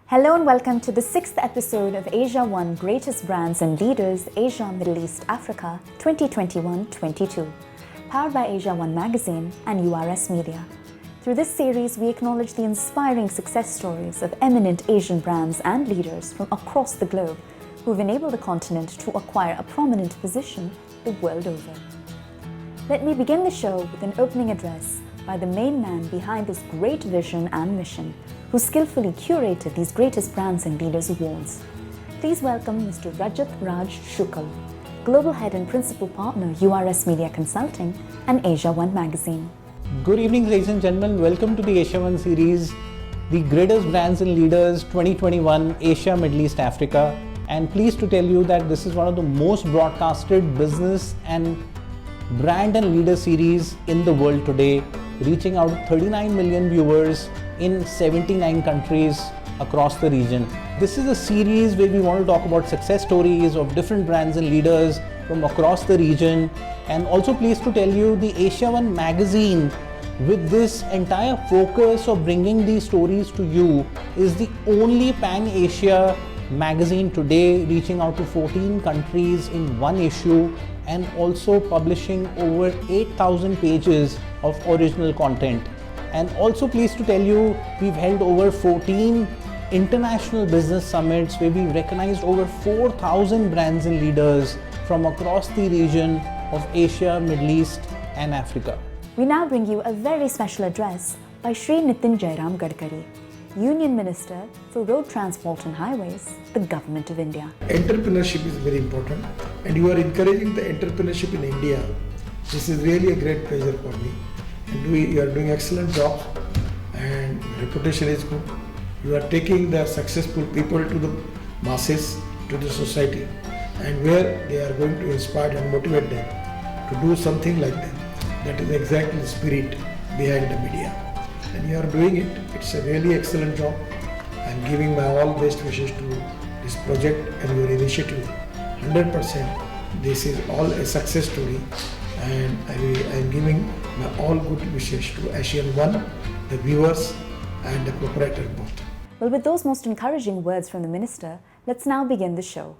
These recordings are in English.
Hello and welcome to the 6th episode of Asia One Greatest Brands and Leaders Asia, Middle East, Africa 2021-22, powered by Asia One Magazine and URS Media. Through this series, we acknowledge the inspiring success stories of eminent Asian brands and leaders from across the globe who've enabled the continent to acquire a prominent position the world over. Let me begin the show with an opening address by the main man behind this great vision and mission, who skillfully curated these Greatest Brands and Leaders Awards. Please welcome Mr. Rajat Raj Shukla, Global Head and Principal Partner, URS Media Consulting and Asia One Magazine. Good evening, ladies and gentlemen. Welcome to the Asia One series, the Greatest Brands and Leaders 2021 Asia, Middle East, Africa. And pleased to tell you that this is one of the most broadcasted business and brand and leader series in the world today, reaching out to 39 million viewers in 79 countries across the region. This is a series where we want to talk about success stories of different brands and leaders from across the region, and also pleased to tell you the Asia One Magazine, with this entire focus of bringing these stories to you, is the only pan-Asia magazine today, reaching out to 14 countries in one issue and also publishing over 8,000 pages of original content. And also pleased to tell you, we've held over 14 international business summits where we've recognized over 4,000 brands and leaders from across the region of Asia, Middle East and Africa. We now bring you a very special address by Shri Nitin Jairam Gadkari, Union Minister for Road Transport and Highways, the Government of India. Entrepreneurship is very important, and you are encouraging the entrepreneurship in India. This is really a great pleasure for me. And you are doing excellent job, and reputation is good. You are taking the successful people to the masses, to the society, and where they are going to inspire and motivate them to do something like that. That is exactly the spirit behind the media. And you are doing it. It's a really excellent job. I am giving my all best wishes to this project and your initiative. 100%. This is all a success story, and I am giving my all good wishes to Asian One, the viewers and the proprietor both. Well, with those most encouraging words from the Minister, let's now begin the show.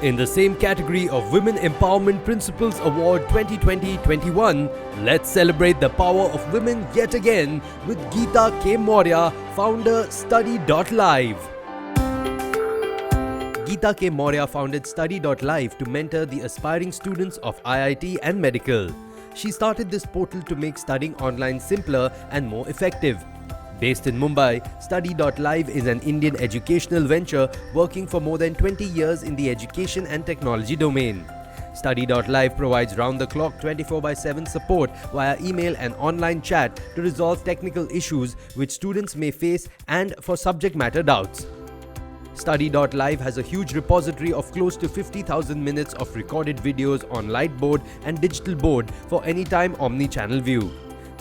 In the same category of Women Empowerment Principles Award 2020-21, let's celebrate the power of women yet again with Geeta K. Maurya, founder Study.Live. Geeta K. Maurya founded Study.Live to mentor the aspiring students of IIT and medical. She started this portal to make studying online simpler and more effective. Based in Mumbai, Study.Live is an Indian educational venture working for more than 20 years in the education and technology domain. Study.Live provides round-the-clock 24/7 support via email and online chat to resolve technical issues which students may face and for subject matter doubts. Study.Live has a huge repository of close to 50,000 minutes of recorded videos on Lightboard and digital board for anytime omni-channel view.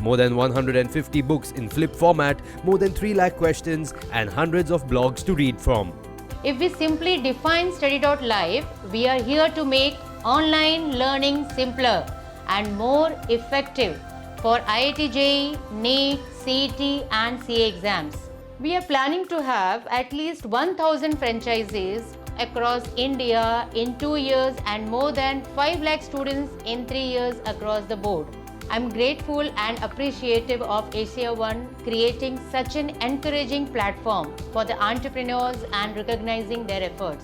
More than 150 books in flip format, more than 3 lakh questions and hundreds of blogs to read from. If we simply define Study.Live, we are here to make online learning simpler and more effective for IIT JEE, NEET, CET and CA exams. We are planning to have at least 1,000 franchises across India in 2 years and more than 5 lakh students in 3 years across the board. I'm grateful and appreciative of Asia One creating such an encouraging platform for the entrepreneurs and recognizing their efforts.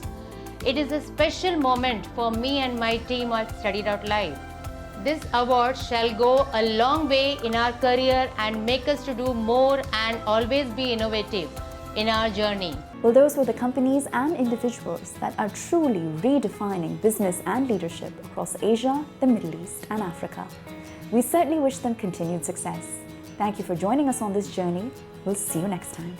It is a special moment for me and my team at Study.Live. This award shall go a long way in our career and make us to do more and always be innovative in our journey. Well, those were the companies and individuals that are truly redefining business and leadership across Asia, the Middle East and Africa. We certainly wish them continued success. Thank you for joining us on this journey. We'll see you next time.